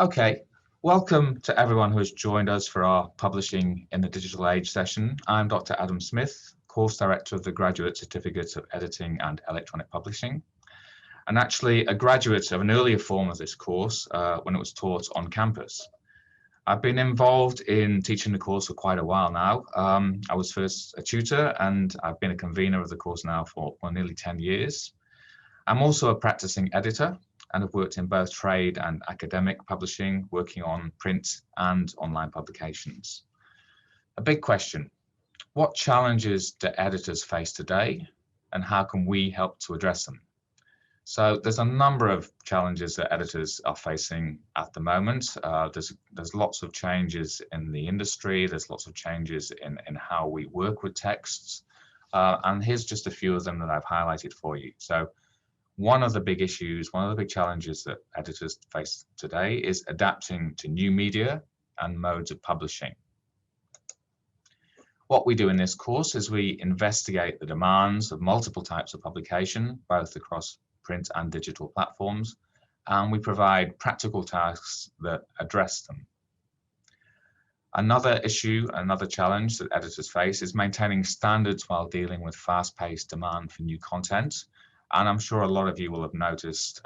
Okay, welcome to everyone who has joined us for our Publishing in the Digital Age session. I'm Dr. Adam Smith, Course Director of the Graduate Certificate of Editing and Electronic Publishing, and actually a graduate of an earlier form of this course when it was taught on campus. I've been involved in teaching the course for quite a while now. I was first a tutor and I've been a convener of the course now for nearly 10 years. I'm also a practicing editor and have worked in both trade and academic publishing, working on print and online publications. A big question: what challenges do editors face today, and how can we help to address them? So there's a number of challenges that editors are facing at the moment. There's lots of changes in the industry, there's lots of changes in how we work with texts, and here's just a few of them that I've highlighted for you. So one of the big issues, one of the big challenges that editors face today is adapting to new media and modes of publishing. What we do in this course is we investigate the demands of multiple types of publication, both across print and digital platforms, and we provide practical tasks that address them. Another issue, another challenge that editors face is maintaining standards while dealing with fast-paced demand for new content. And I'm sure a lot of you will have noticed,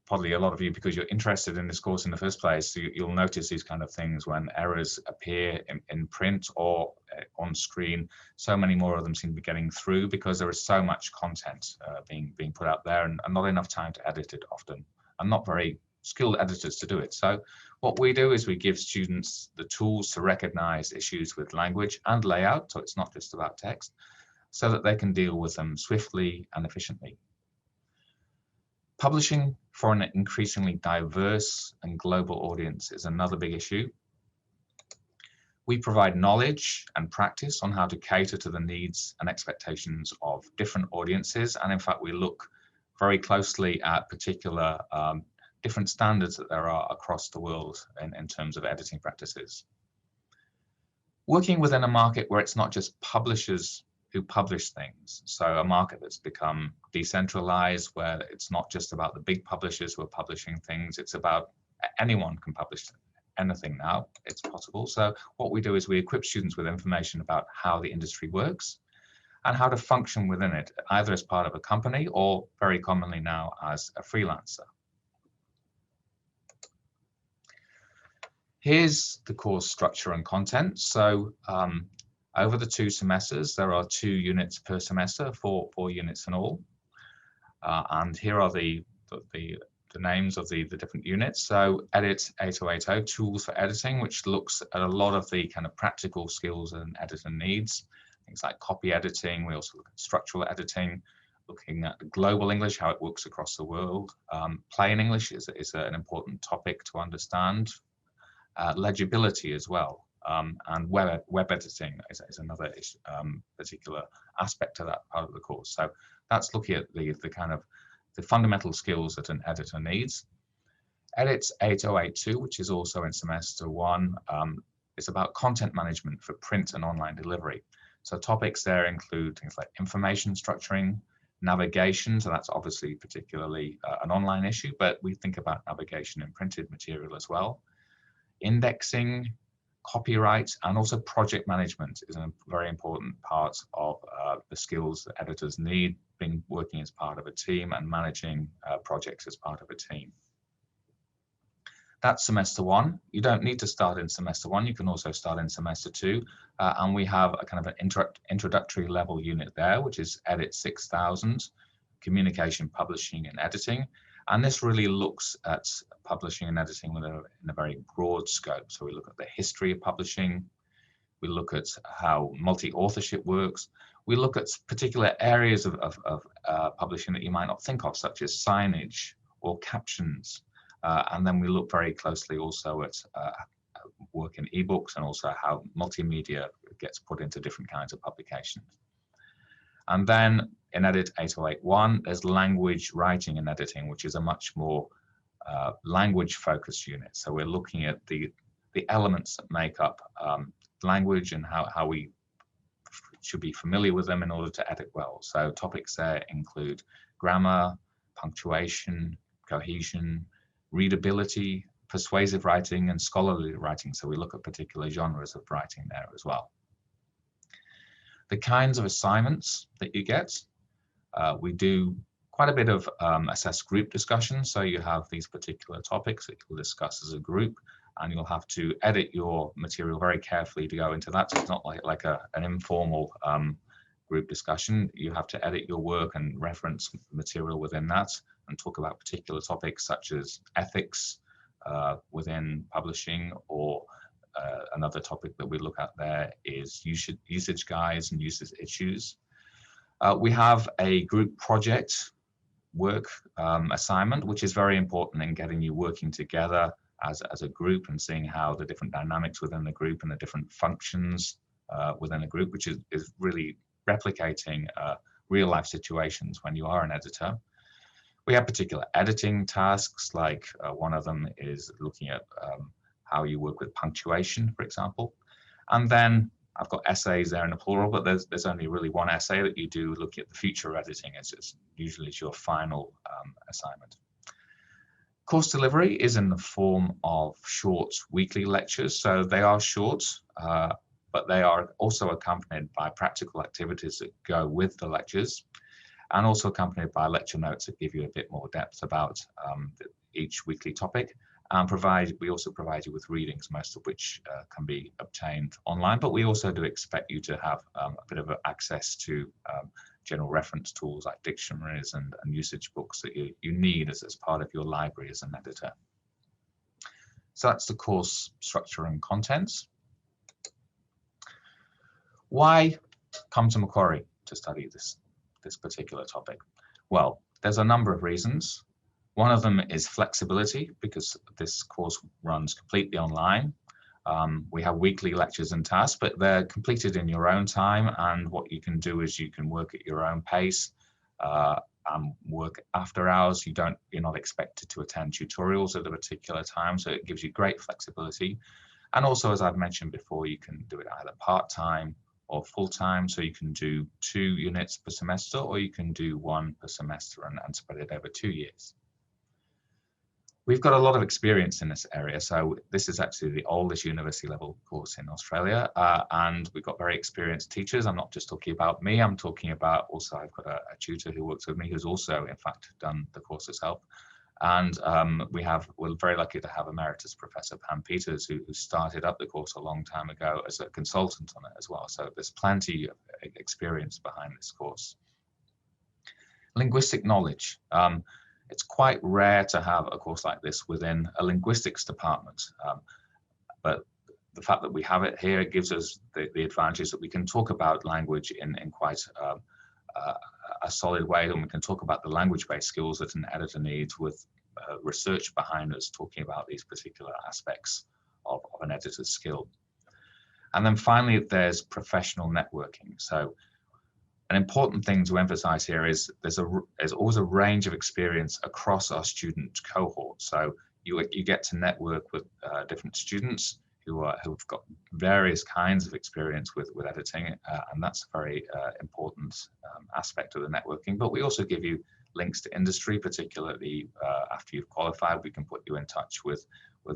probably a lot of you because you're interested in this course in the first place, you'll notice these kind of things when errors appear in print or on screen. So many more of them seem to be getting through because there is so much content being put out there and not enough time to edit it often, and not very skilled editors to do it. So what we do is we give students the tools to recognize issues with language and layout, so it's not just about text, so that they can deal with them swiftly and efficiently. Publishing for an increasingly diverse and global audience is another big issue. We provide knowledge and practice on how to cater to the needs and expectations of different audiences, and in fact we look very closely at particular different standards that there are across the world in terms of editing practices. Working within a market where it's not just publishers who publish things, so a market that's become decentralized, where it's not just about the big publishers who are publishing things, it's about anyone can publish anything now, it's possible. So what we do is we equip students with information about how the industry works and how to function within it, either as part of a company or very commonly now as a freelancer. Here's the course structure and content. So over the 2 semesters, there are 2 units per semester, 4 units in all. And here are the names of the different units. So Edit 8080, Tools for Editing, which looks at a lot of the kind of practical skills an editor needs. Things like copy editing. We also look at structural editing, looking at global English, how it works across the world. Plain English is an important topic to understand. Legibility as well. And web editing is another particular aspect to that part of the course. So that's looking at the kind of the fundamental skills that an editor needs. Edit 8082, which is also in semester 1, is about content management for print and online delivery. So topics there include things like information structuring, navigation, so that's obviously particularly an online issue, but we think about navigation in printed material as well. Indexing, copyright, and also project management is a very important part of the skills that editors need, working as part of a team and managing projects as part of a team. That's semester 1. You don't need to start in semester 1, you can also start in semester 2, and we have a kind of an introductory level unit there, which is Edit 6000, Communication, Publishing and Editing. And this really looks at publishing and editing in a very broad scope. So we look at the history of publishing, we look at how multi-authorship works, we look at particular areas of publishing that you might not think of, such as signage or captions. And then we look very closely also at work in ebooks and also how multimedia gets put into different kinds of publications. And then in Edit 8081, there's language writing and editing, which is a much more language-focused unit. So we're looking at the elements that make up language and how we should be familiar with them in order to edit well. So topics there include grammar, punctuation, cohesion, readability, persuasive writing and scholarly writing. So we look at particular genres of writing there as well. The kinds of assignments that you get, we do quite a bit of assessed group discussion. So you have these particular topics that you'll discuss as a group, and you'll have to edit your material very carefully to go into that. So it's not like an informal group discussion. You have to edit your work and reference material within that and talk about particular topics such as ethics within publishing, or another topic that we look at there is usage guides and usage issues. We have a group project work assignment, which is very important in getting you working together as a group and seeing how the different dynamics within the group and the different functions within a group, which is really replicating real life situations when you are an editor. We have particular editing tasks, like one of them is looking at how you work with punctuation, for example. And then I've got essays there in the plural, but there's only really one essay that you do looking at the future editing. It's usually your final assignment. Course delivery is in the form of short weekly lectures. So they are short, but they are also accompanied by practical activities that go with the lectures, and also accompanied by lecture notes that give you a bit more depth about each weekly topic. And we also provide you with readings, most of which can be obtained online, but we also do expect you to have a bit of access to general reference tools like dictionaries and usage books that you need as part of your library as an editor. So that's the course structure and contents. Why come to Macquarie to study this particular topic? Well, there's a number of reasons. One of them is flexibility, because this course runs completely online. We have weekly lectures and tasks, but they're completed in your own time, and what you can do is you can work at your own pace and work after hours. You're not expected to attend tutorials at a particular time, so it gives you great flexibility. And also, as I've mentioned before, you can do it either part-time or full-time, so you can do 2 units per semester, or you can do 1 per semester and spread it over 2 years. We've got a lot of experience in this area, so this is actually the oldest university level course in Australia, and we've got very experienced teachers. I'm not just talking about me, I'm talking about also I've got a tutor who works with me who's also in fact done the course herself. And we're very lucky to have Emeritus Professor Pam Peters, who started up the course a long time ago as a consultant on it as well. So there's plenty of experience behind this course. Linguistic knowledge. It's quite rare to have a course like this within a linguistics department, but the fact that we have it here, it gives us the advantage that we can talk about language in quite a solid way, and we can talk about the language-based skills that an editor needs with research behind us talking about these particular aspects of an editor's skill. And then finally, there's professional networking. So an important thing to emphasize here is there's always a range of experience across our student cohort. So you get to network with different students who've got various kinds of experience with editing, and that's a very important aspect of the networking. But we also give you links to industry, particularly after you've qualified. We can put you in touch with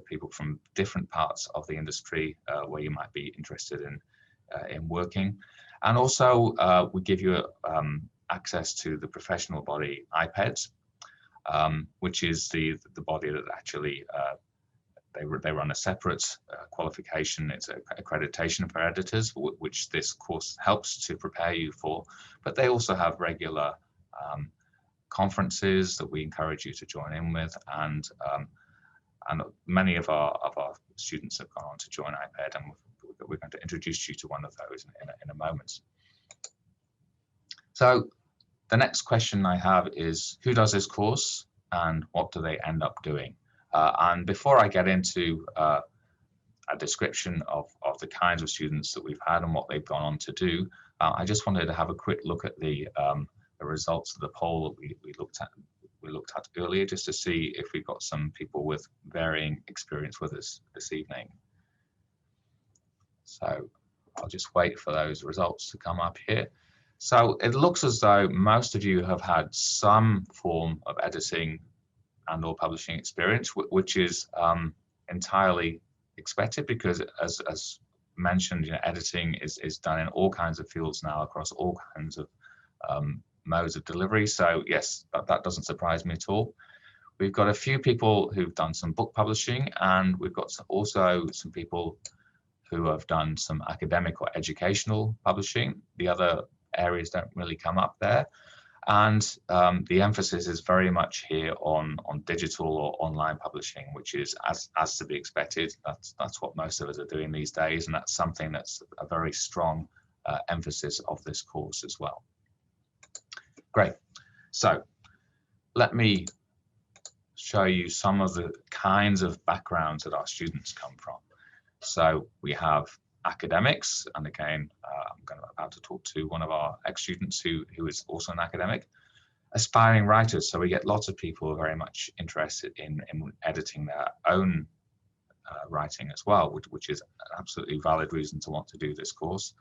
people from different parts of the industry where you might be interested in working. And also, we give you access to the professional body IPEDS, which is the body that actually they run a separate qualification. It's accreditation for editors, which this course helps to prepare you for. But they also have regular conferences that we encourage you to join in with, and many of our students have gone on to join IPED, and we're going to introduce you to one of those in a moment. So the next question I have is, who does this course and what do they end up doing? And before I get into a description of the kinds of students that we've had and what they've gone on to do, I just wanted to have a quick look at the results of the poll that we looked at earlier, just to see if we've got some people with varying experience with us this evening. So I'll just wait for those results to come up here. So it looks as though most of you have had some form of editing and or publishing experience, which is entirely expected, because as mentioned, you know, editing is done in all kinds of fields now across all kinds of modes of delivery. So yes, that doesn't surprise me at all. We've got a few people who've done some book publishing, and we've got also some people who have done some academic or educational publishing. The other areas don't really come up there. And the emphasis is very much here on digital or online publishing, which is as to be expected. That's what most of us are doing these days, and that's something that's a very strong emphasis of this course as well. Great. So let me show you some of the kinds of backgrounds that our students come from. So we have academics, and again, I'm about to talk to one of our ex-students who is also an academic. Aspiring writers, so we get lots of people very much interested in editing their own writing as well, which is an absolutely valid reason to want to do this course.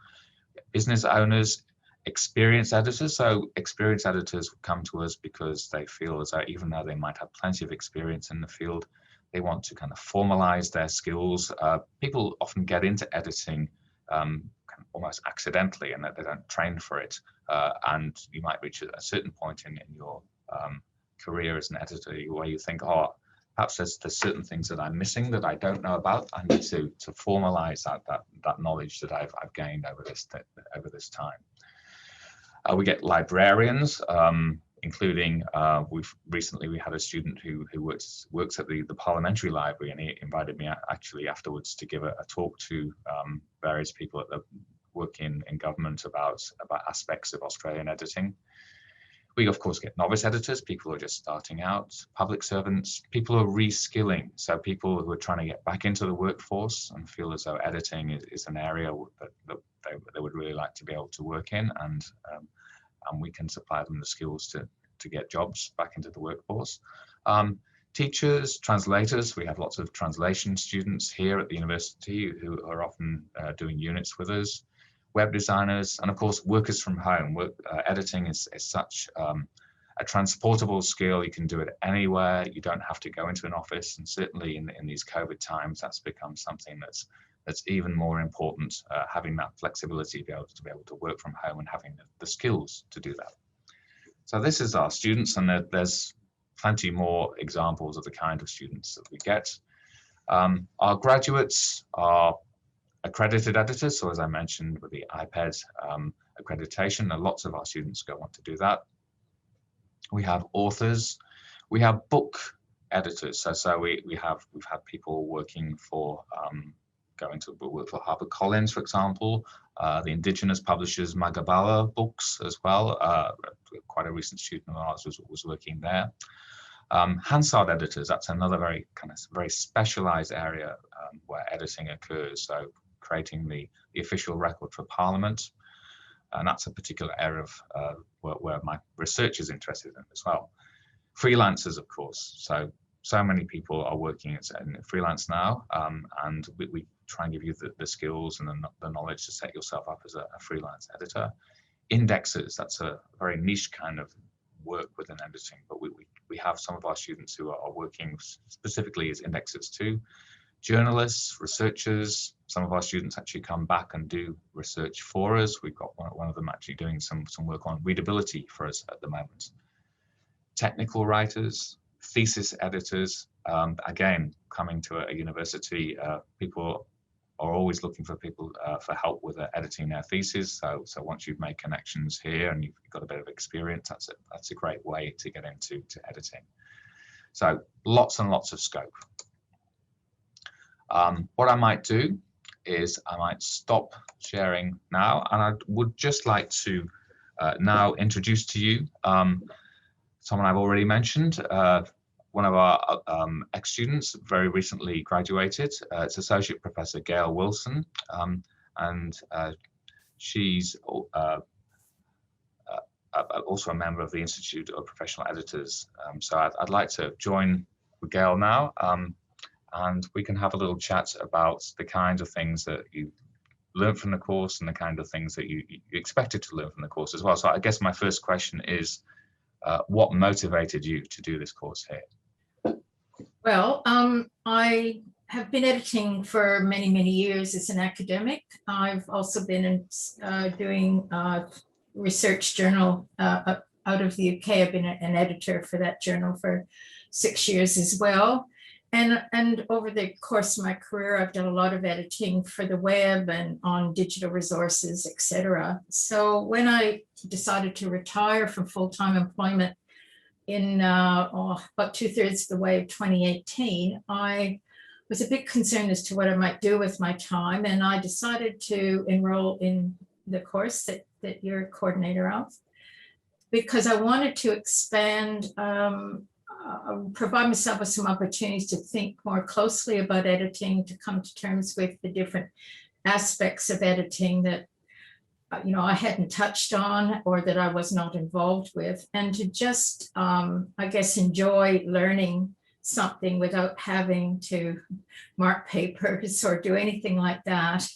Business owners, experienced editors, so experienced editors come to us because they feel as though even though they might have plenty of experience in the field, they want to kind of formalize their skills. People often get into editing kind of almost accidentally, and that they don't train for it. And you might reach a certain point in your career as an editor where you think, oh, perhaps there's certain things that I'm missing that I don't know about. I need to formalize that knowledge that I've gained over this time. We get librarians, including we had a student who works at the parliamentary library, and he invited me actually afterwards to give a talk to various people that work in government about aspects of Australian editing. We of course get novice editors, people who are just starting out, public servants, people who are reskilling, so people who are trying to get back into the workforce and feel as though editing is an area that they would really like to be able to work in, and we can supply them the skills to get jobs back into the workforce. Teachers, translators, we have lots of translation students here at the university who are often doing units with us. Web designers, and of course workers from home. Editing is such a transportable skill. You can do it anywhere. You don't have to go into an office, and certainly in these COVID times, that's become something that's even more important, having that flexibility to be able to work from home and having the skills to do that. So this is our students, and there's plenty more examples of the kind of students that we get. Our graduates are accredited editors, so as I mentioned with the IPED accreditation, and lots of our students go on to do that. We have authors, we have book editors, so we've had people working for going to work for HarperCollins, for example, the Indigenous publishers Magabala books as well. Quite a recent student of ours was working there. Hansard editors, that's another very specialized area where editing occurs, so creating the official record for Parliament, and that's a particular area of where my research is interested in as well. Freelancers, of course, so many people are working in freelance now, and we try and give you the skills and the knowledge to set yourself up as a freelance editor. Indexers, that's a very niche kind of work within editing, but we have some of our students who are working specifically as indexers too. Journalists, researchers, some of our students actually come back and do research for us. We've got one of them actually doing some work on readability for us at the moment. Technical writers, thesis editors, again, coming to a university, people are always looking for people for help with editing their thesis. So once you've made connections here and you've got a bit of experience, that's a great way to get into editing. So lots and lots of scope. What I might do is I might stop sharing now, and I would just like to now introduce to you someone I've already mentioned, one of our ex-students, very recently graduated. It's Associate Professor Gail Wilson, and she's also a member of the Institute of Professional Editors. So I'd like to join with Gail now, and we can have a little chat about the kinds of things that you learned from the course and the kind of things that you expected to learn from the course as well. So I guess my first question is, what motivated you to do this course here? Well, I have been editing for many, many years as an academic. I've also been doing research journal out of the UK. I've been an editor for that journal for 6 years as well. And over the course of my career, I've done a lot of editing for the web and on digital resources, etc. So when I decided to retire from full-time employment in about 2/3 of the way of 2018, I was a bit concerned as to what I might do with my time, and I decided to enroll in the course that you're a coordinator of, because I wanted to expand, provide myself with some opportunities to think more closely about editing, to come to terms with the different aspects of editing that I hadn't touched on or that I was not involved with, and to just, I guess, enjoy learning something without having to mark papers or do anything like that,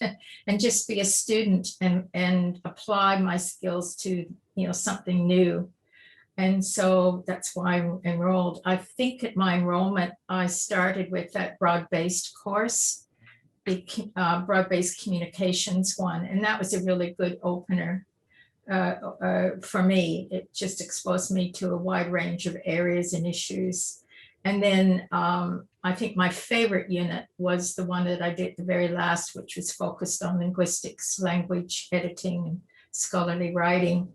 and just be a student and apply my skills to something new. And so that's why I enrolled. I think at my enrollment, I started with that broad-based course, the broad-based communications one, and that was a really good opener for me. It just exposed me to a wide range of areas and issues. And then I think my favorite unit was the one that I did at the very last, which was focused on linguistics, language editing, and scholarly writing.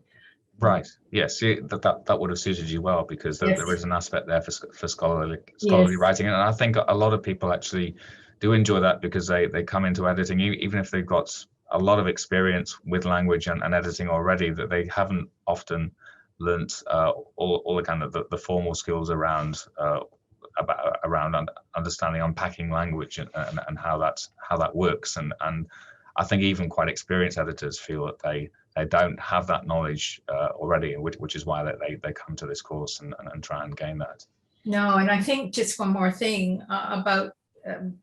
Right. Yes. That would have suited you well, because Yes. there is an aspect there for scholarly Yes. writing, and I think a lot of people actually do enjoy that, because they come into editing, even if they've got a lot of experience with language and editing already, that they haven't often learnt all the kind of the formal skills around understanding, unpacking language and how that works, and I think even quite experienced editors feel that they don't have that knowledge already, which is why they come to this course and try and gain that. No, and I think just one more thing about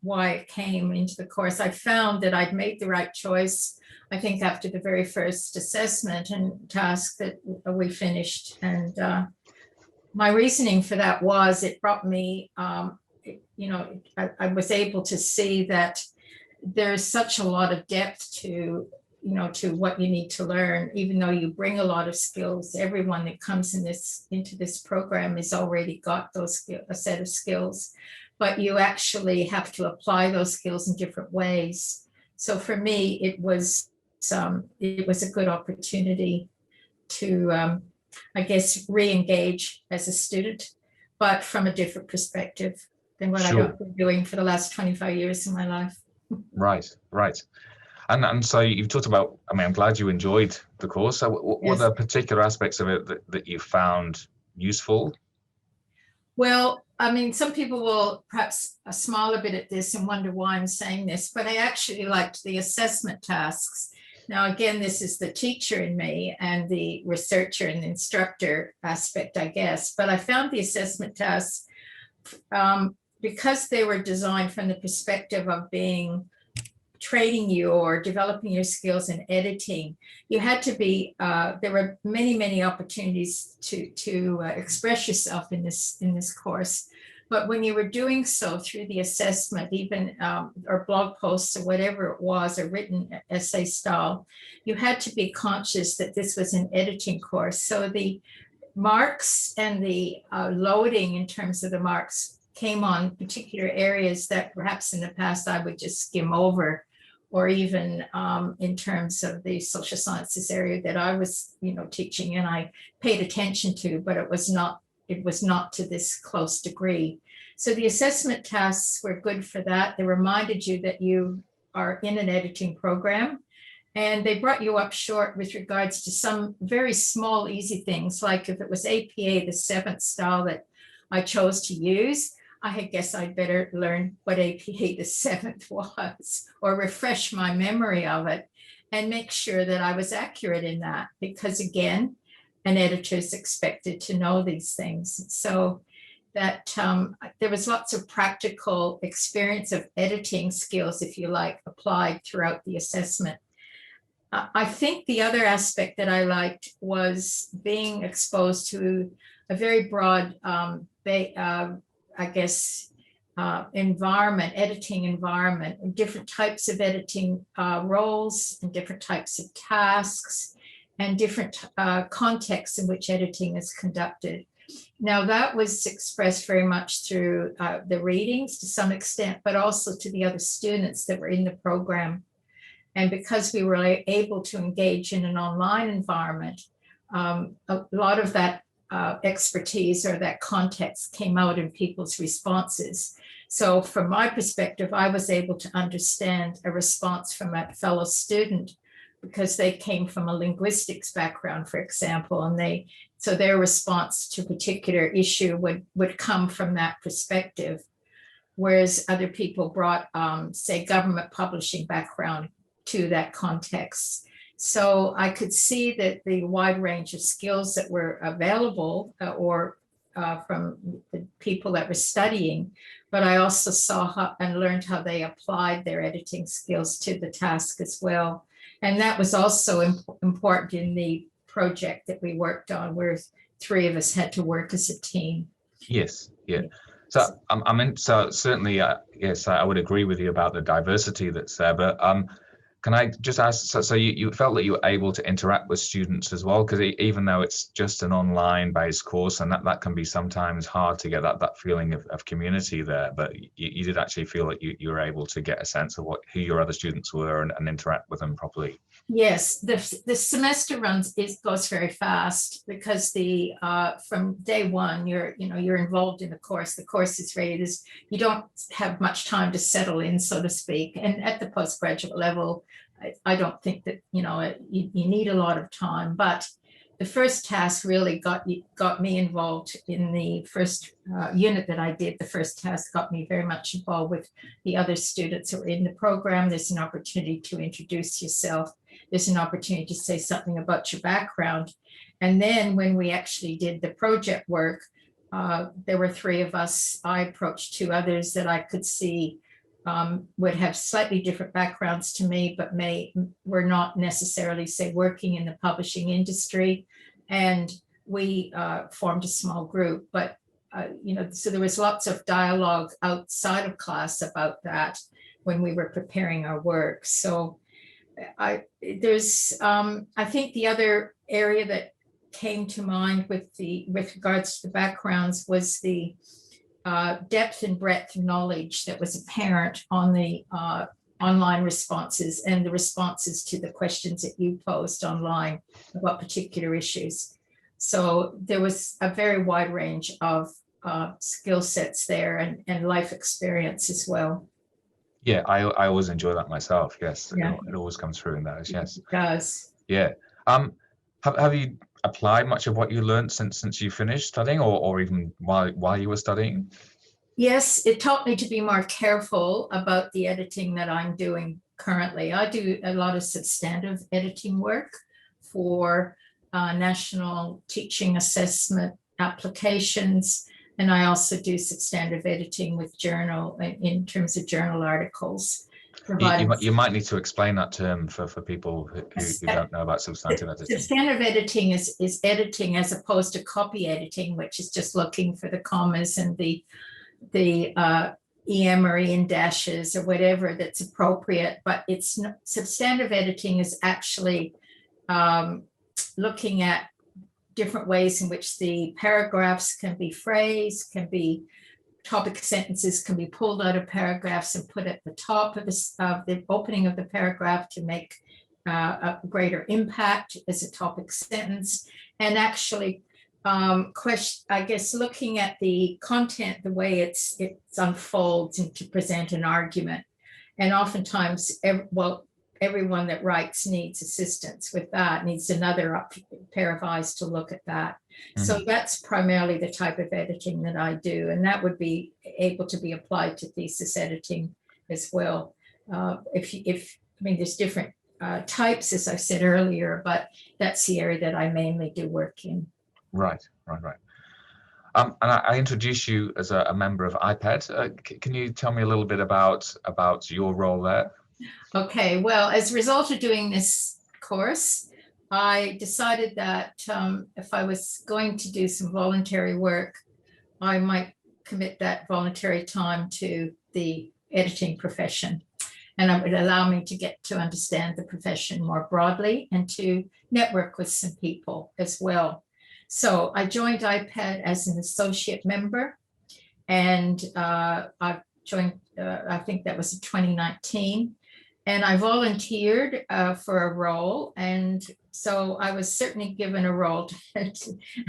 why it came into the course. I found that I'd made the right choice, I think, after the very first assessment and task that we finished. And my reasoning for that was it brought me, I was able to see that there's such a lot of depth to what you need to learn. Even though you bring a lot of skills, everyone that comes into this program has already got a set of skills, but you actually have to apply those skills in different ways. So for me, it was a good opportunity to, I guess, re-engage as a student, but from a different perspective than what Sure. I've been doing for the last 25 years in my life. Right. And so you've talked about, I'm glad you enjoyed the course. So were there particular aspects of it that you found useful? Well, some people will perhaps smile a bit at this and wonder why I'm saying this, but I actually liked the assessment tasks. Now, again, this is the teacher in me and the researcher and the instructor aspect, I guess, but I found the assessment tasks, because they were designed from the perspective of training you or developing your skills in editing, you had to be, there were many opportunities to express yourself in this course. But when you were doing so through the assessment, even or blog posts or whatever it was, a written essay style, you had to be conscious that this was an editing course. So the marks and the loading in terms of the marks came on particular areas that perhaps in the past I would just skim over, or even in terms of the social sciences area that I was, teaching and I paid attention to, but it was not to this close degree. So the assessment tasks were good for that. They reminded you that you are in an editing program, and they brought you up short with regards to some very small, easy things, like if it was APA, the 7th style that I chose to use, I guess I'd better learn what APA the 7th was, or refresh my memory of it and make sure that I was accurate in that, because again, an editor is expected to know these things. So that there was lots of practical experience of editing skills, if you like, applied throughout the assessment. I think the other aspect that I liked was being exposed to a very broad, I guess, editing environment, different types of editing roles and different types of tasks and different contexts in which editing is conducted. Now that was expressed very much through the readings to some extent, but also to the other students that were in the program. And because we were able to engage in an online environment, a lot of that expertise or that context came out in people's responses. So from my perspective, I was able to understand a response from a fellow student because they came from a linguistics background, for example, and so their response to a particular issue would come from that perspective, whereas other people brought, say, government publishing background to that context. So I could see that the wide range of skills that were available from the people that were studying, but I also saw and learned how they applied their editing skills to the task as well. And that was also important in the project that we worked on, where 3 of us had to work as a team. Yes, yeah. So so certainly, yes, I would agree with you about the diversity that's there, but can I just ask, so you felt that you were able to interact with students as well? Because even though it's just an online based course, and that can be sometimes hard to get that feeling of community there, but you did actually feel that you were able to get a sense of who your other students were and interact with them properly. Yes, the semester goes very fast because from day one you're involved in the course. The course is ready. You don't have much time to settle in, so to speak. And at the postgraduate level, I don't think that you need a lot of time. But the first task really got me involved in the first unit that I did. The first task got me very much involved with the other students who are in the program. There's an opportunity to introduce yourself. There's an opportunity to say something about your background. And then when we actually did the project work, there were 3 of us. I approached 2 others that I could see would have slightly different backgrounds to me, but were not necessarily, say, working in the publishing industry. And we formed a small group, but so there was lots of dialogue outside of class about that when we were preparing our work. So I think the other area that came to mind with regards to the backgrounds was the depth and breadth of knowledge that was apparent on the online responses and the responses to the questions that you posed online about particular issues. So there was a very wide range of skill sets there and life experience as well. Yeah, I always enjoy that myself. Yes, yeah. It always comes through in those. Yes, it does. Yeah. Have you applied much of what you learned since you finished studying, or even while you were studying? Yes, it taught me to be more careful about the editing that I'm doing currently. I do a lot of substantive editing work for national teaching assessment applications. And I also do substantive editing with journal in terms of journal articles. You might need to explain that term for people who don't know about substantive editing. Substantive editing is editing as opposed to copy editing, which is just looking for the commas and the EM or EN dashes or whatever that's appropriate. But it's not, substantive editing is actually looking at different ways in which the paragraphs can be phrased, can be topic sentences can be pulled out of paragraphs and put at the top of the opening of the paragraph to make a greater impact as a topic sentence. And actually, I guess looking at the content, the way it unfolds and to present an argument. And oftentimes, everyone that writes needs assistance with that, needs another pair of eyes to look at that. Mm-hmm. So that's primarily the type of editing that I do. And that would be able to be applied to thesis editing as well. There's different types, as I said earlier, but that's the area that I mainly do work in. Right. And I introduced you as a member of IPED. Can you tell me a little bit about your role there? Okay, well, as a result of doing this course, I decided that if I was going to do some voluntary work, I might commit that voluntary time to the editing profession. And it would allow me to get to understand the profession more broadly and to network with some people as well. So I joined IPED as an associate member, and I joined, I think that was in 2019. And I volunteered for a role. And so I was certainly given a role that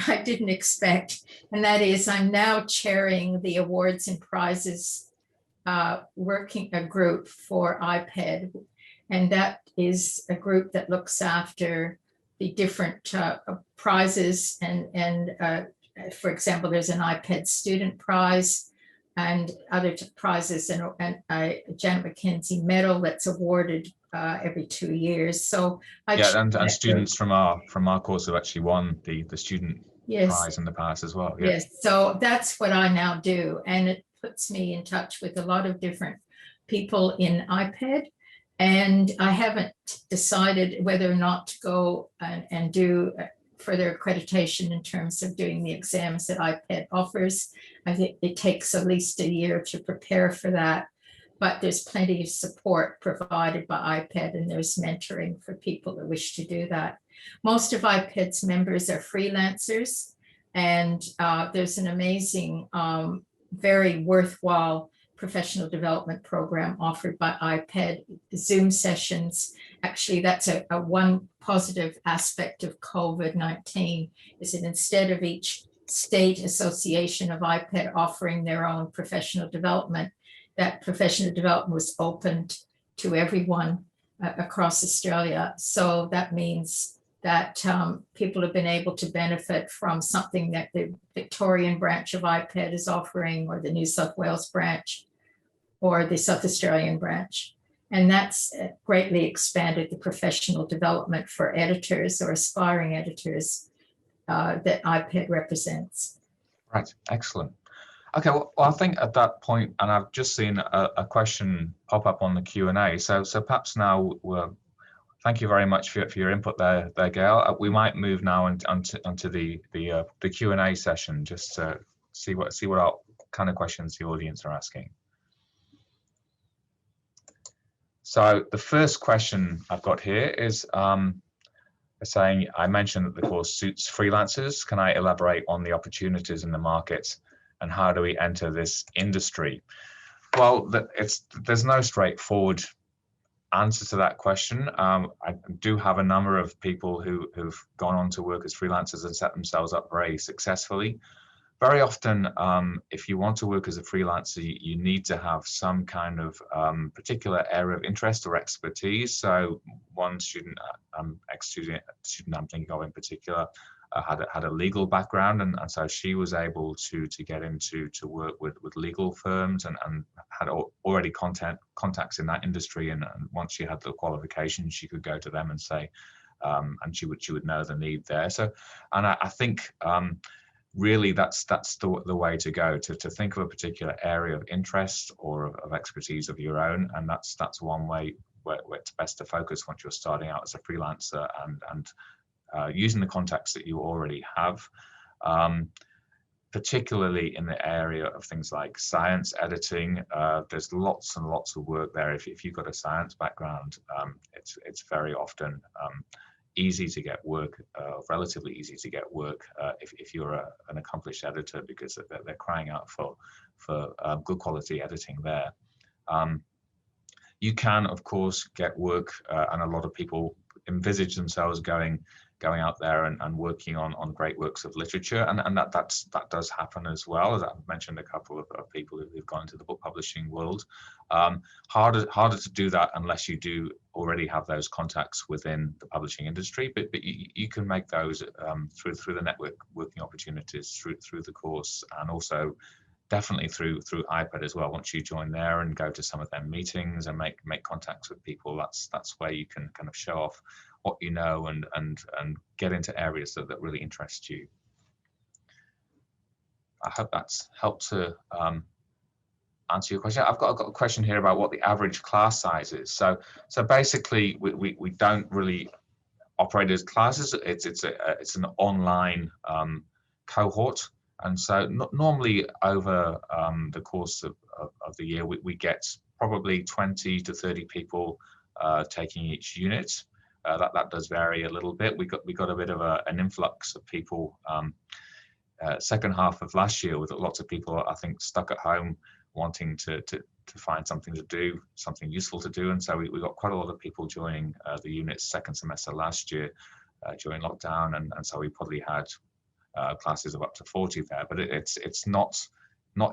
I didn't expect. And that is, I'm now chairing the awards and prizes working a group for IPED. And that is a group that looks after the different prizes. And for example, there's an IPED student prize and other prizes, and a Janet McKenzie medal that's awarded every 2 years. So and students from our course have actually won the student prize in the past as well. Yes, so that's what I now do, and it puts me in touch with a lot of different people in IPED. And I haven't decided whether or not to go and do further accreditation in terms of doing the exams that IPED offers. I think it takes at least a year to prepare for that, but there's plenty of support provided by IPED, and there's mentoring for people that wish to do that. Most of IPED's members are freelancers, and there's an amazing, very worthwhile professional development program offered by IPED, Zoom sessions. Actually, that's a one positive aspect of COVID-19 is that instead of each state association of IPED offering their own professional development, that professional development was opened to everyone across Australia. So that means that people have been able to benefit from something that the Victorian branch of IPED is offering, or the New South Wales branch, or the South Australian branch. And that's greatly expanded the professional development for editors or aspiring editors that IPED represents. Right, excellent. Okay, well, I think at that point, and I've just seen a question pop up on the Q&A. So perhaps now, thank you very much for your input there, Gail. We might move now onto the Q&A session, just to see what kind of questions the audience are asking. So the first question I've got here is saying, I mentioned that the course suits freelancers. Can I elaborate on the opportunities in the market and how do we enter this industry? Well, there's no straightforward answer to that question. I do have a number of people who've gone on to work as freelancers and set themselves up very successfully. Very often, if you want to work as a freelancer, you need to have some kind of particular area of interest or expertise. So one student, ex-student I'm thinking of in particular, had a legal background, and so she was able to get into work with legal firms and had already contacts in that industry. And once she had the qualification, she could go to them and say, and she would know the need there. So, and I think. Really, that's the way to go, to think of a particular area of interest or of expertise of your own, and that's one way where it's best to focus once you're starting out as a freelancer, and using the contacts that you already have, particularly in the area of things like science editing. There's lots and lots of work there. If you've got a science background, it's very often easy to get work, relatively easy to get work if you're an accomplished editor, because they're crying out for good quality editing there. You can, of course, get work, and a lot of people envisage themselves going out there and working on great works of literature, and that does happen as well. As I've mentioned, a couple of people who've gone into the book publishing world. Harder to do that unless you do already have those contacts within the publishing industry, but you can make those through the network working opportunities through the course, and also definitely through IPED as well. Once you join there and go to some of their meetings and make contacts with people, that's where you can kind of show off what you know and get into areas that really interest you. I hope that's helped to answer your question. I've got a question here about what the average class size is. So basically, we don't really operate as classes. It's an online cohort. And so normally over the course of the year, we get probably 20 to 30 people taking each unit. That does vary a little bit. We got a bit of an influx of people second half of last year, with lots of people, I think, stuck at home wanting to find something to do, something useful to do. And so we got quite a lot of people joining the unit's second semester last year during lockdown. And so we probably had classes of up to 40 there, but it's not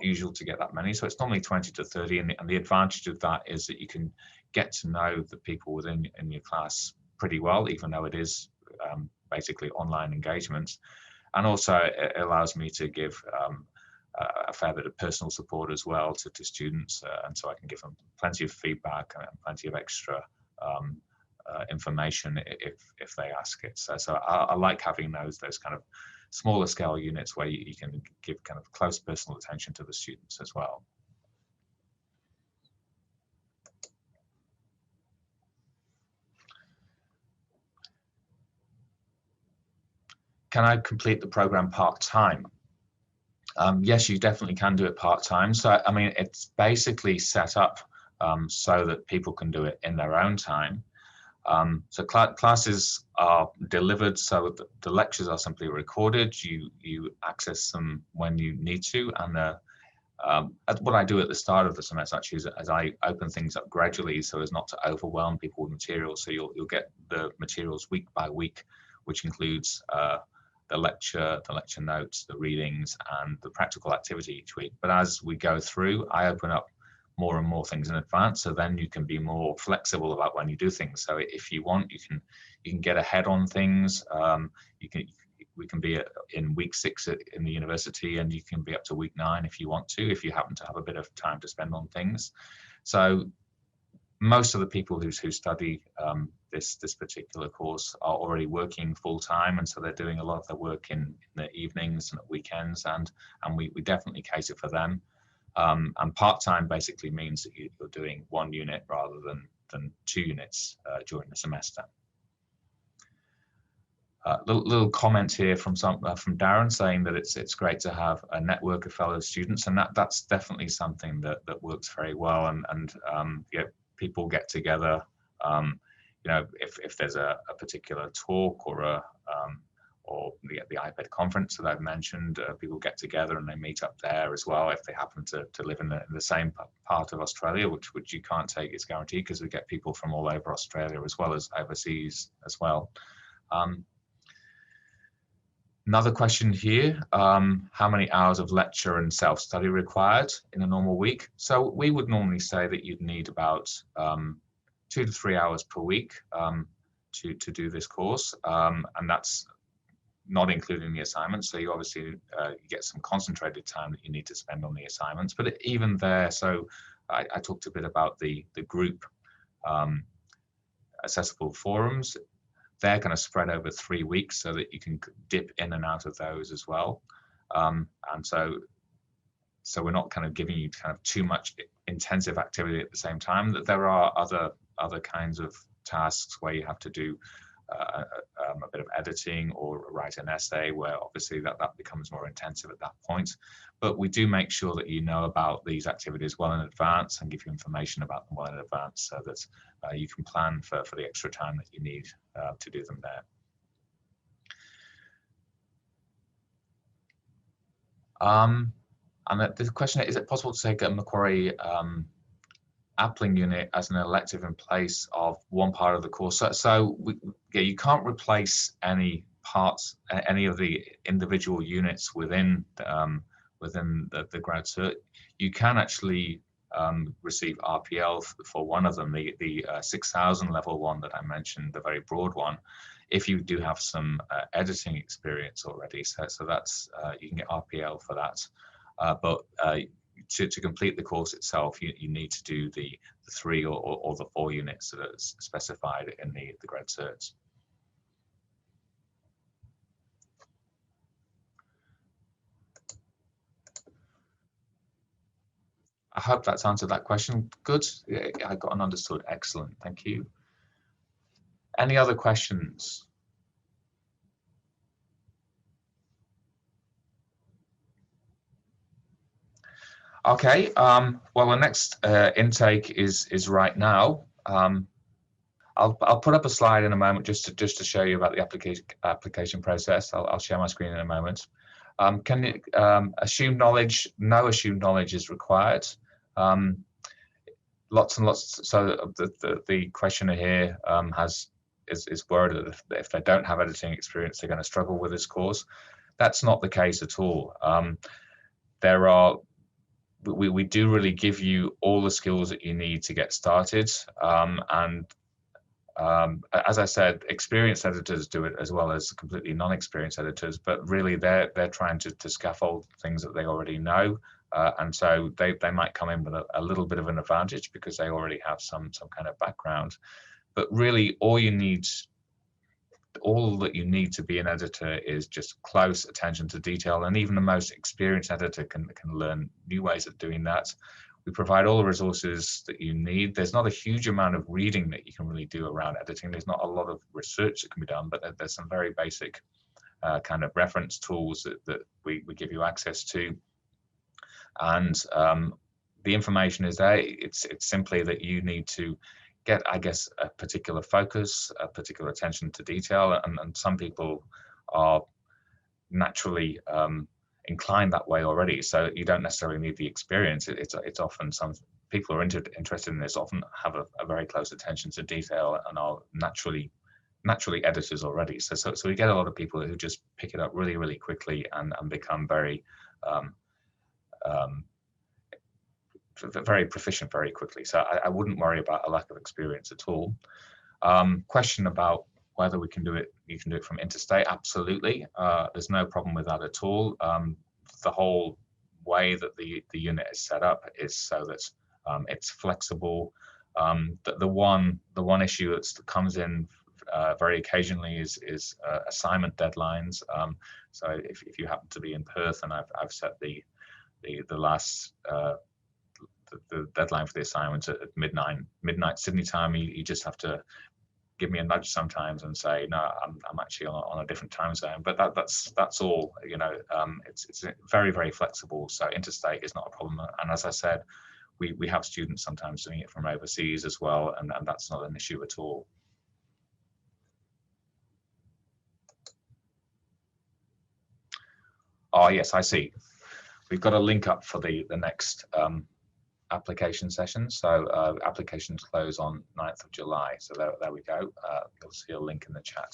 usual to get that many. So it's normally 20 to 30. And the advantage of that is that you can get to know the people within your class pretty well, even though it is basically online engagement. And also it allows me to give a fair bit of personal support as well to students, and so I can give them plenty of feedback and plenty of extra information if they ask it. So I like having those kind of smaller scale units where you can give kind of close personal attention to the students as well. Can I complete the program part-time? Yes, you definitely can do it part-time. So, I mean, it's basically set up so that people can do it in their own time. So classes are delivered, so the lectures are simply recorded. You access them when you need to. And what I do at the start of the semester actually is I open things up gradually so as not to overwhelm people with materials. So you'll get the materials week by week, which includes the lecture notes, the readings, and the practical activity each week. But as we go through, I open up more and more things in advance, so then you can be more flexible about when you do things. So if you want, you can get ahead on things. We can be in week 6 in the university, and you can be up to week 9 if you want to, if you happen to have a bit of time to spend on things. So most of the people who study this particular course are already working full-time, and so they're doing a lot of their work in the evenings and at weekends, and we definitely cater for them. And part-time basically means that you're doing 1 unit rather than 2 units during the semester. Little comment here from Darren saying that it's great to have a network of fellow students, and that's definitely something that works very well. And yeah, people get together. You know, if there's a particular talk or the iPad conference that I've mentioned, people get together and they meet up there as well if they happen to live in the same part of Australia, which you can't take as guaranteed, because we get people from all over Australia as well as overseas as well. Another question here, how many hours of lecture and self-study required in a normal week? So we would normally say that you'd need about 2 to 3 hours per week to do this course, and that's not including the assignments. So you obviously you get some concentrated time that you need to spend on the assignments, but even there, so I talked a bit about the group accessible forums. They're kind of spread over 3 weeks so that you can dip in and out of those as well. And so we're not kind of giving you kind of too much intensive activity at the same time. That there are other kinds of tasks where you have to do a bit of editing or write an essay, where obviously that becomes more intensive at that point. But we do make sure that you know about these activities well in advance and give you information about them well in advance, so that you can plan for the extra time that you need to do them there. And the question is it possible to take a Macquarie appling unit as an elective in place of one part of the course? So yeah, you can't replace any parts, any of the individual units within the grad cert. You can actually receive RPL for one of them, the 6000 level one that I mentioned, the very broad one, if you do have some editing experience already. So that's you can get RPL for that, but to complete the course itself, you need to do the 3 or the 4 units that are specified in the grad certs. I hope that's answered that question. Good, I got and understood. Excellent, thank you. Any other questions? Okay, well, the next intake is right now. I'll put up a slide in a moment just to show you about the application process. I'll share my screen in a moment. Can you assumed knowledge? No assumed knowledge is required. Lots and lots. So the questioner here is worried that if they don't have editing experience, they're going to struggle with this course. That's not the case at all. We do really give you all the skills that you need to get started. As I said, experienced editors do it as well as completely non-experienced editors, but really they're trying to scaffold things that they already know. And so they might come in with a little bit of an advantage because they already have some kind of background. But really all that you need to be an editor is just close attention to detail, and even the most experienced editor can learn new ways of doing that. We provide all the resources that you need. There's not a huge amount of reading that you can really do around editing. There's not a lot of research that can be done, but there's some very basic kind of reference tools that we give you access to. And the information is there. It's simply that you need to get, I guess, a particular focus, a particular attention to detail, and some people are naturally inclined that way already, so you don't necessarily need the experience. It's often some people are interested in this often have a very close attention to detail and are naturally editors already. So we get a lot of people who just pick it up really quickly and become very very proficient very quickly. So I wouldn't worry about a lack of experience at all. Question about whether we can do it, you can do it from interstate. Absolutely. There's no problem with that at all. The whole way that the unit is set up is so that it's flexible. The one issue that comes in very occasionally is assignment deadlines. So if you happen to be in Perth and I've set the last the deadline for the assignment at midnight Sydney time, you just have to give me a nudge sometimes and say, no, I'm actually on a different time zone. But that's all, you know. It's very flexible, so interstate is not a problem. And as I said, we have students sometimes doing it from overseas as well, and that's not an issue at all. Oh yes, I see. We've got a link up for the next application session. So applications close on 9th of July. So there we go. You'll see a link in the chat.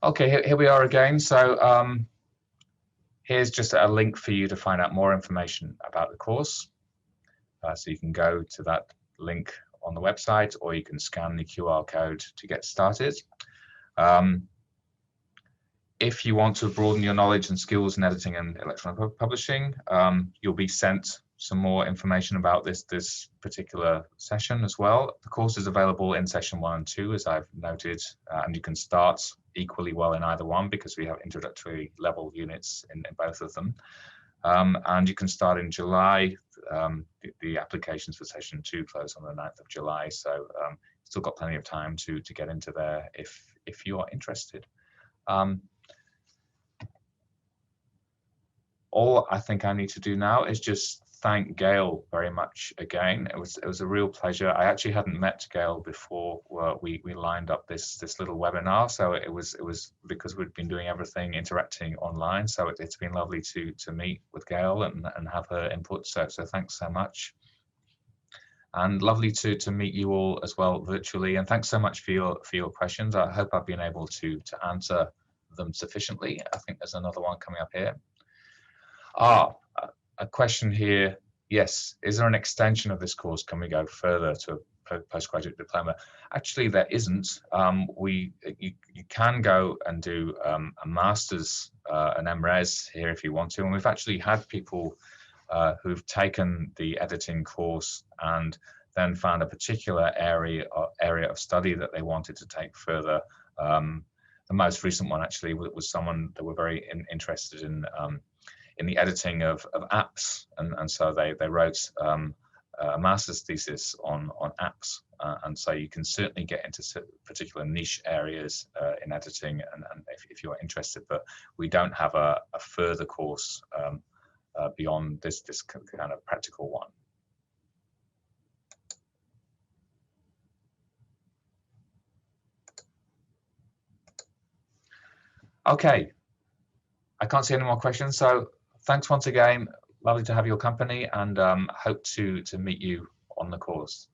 Okay, here we are again. So here's just a link for you to find out more information about the course. So you can go to that link on the website, or you can scan the QR code to get started. If you want to broaden your knowledge and skills in editing and electronic publishing, you'll be sent some more information about this particular session as well. The course is available in session 1 and 2, as I've noted, and you can start equally well in either one because we have introductory level units in both of them. And you can start in July. The applications for session 2 close on the 9th of July, so still got plenty of time to get into there if you are interested. All I think I need to do now is just thank Gail very much again. It was a real pleasure. I actually hadn't met Gail before we lined up this little webinar, so it was because we'd been doing everything interacting online. So it's been lovely to meet with Gail and have her input. So thanks so much, and lovely to meet you all as well virtually. And thanks so much for your questions. I hope I've been able to answer them sufficiently. I think there's another one coming up here. A question here. Yes, is there an extension of this course? Can we go further to a postgraduate diploma? Actually, there isn't. You can go and do a master's, an MRes here if you want to. And we've actually had people who've taken the editing course and then found a particular area of study that they wanted to take further. The most recent one actually was someone that were very interested in the editing of apps, and so they wrote a master's thesis on apps, and so you can certainly get into particular niche areas in editing, and if you are interested, but we don't have a further course beyond this kind of practical one. Okay, I can't see any more questions, so thanks once again. Lovely to have your company, and hope to meet you on the course.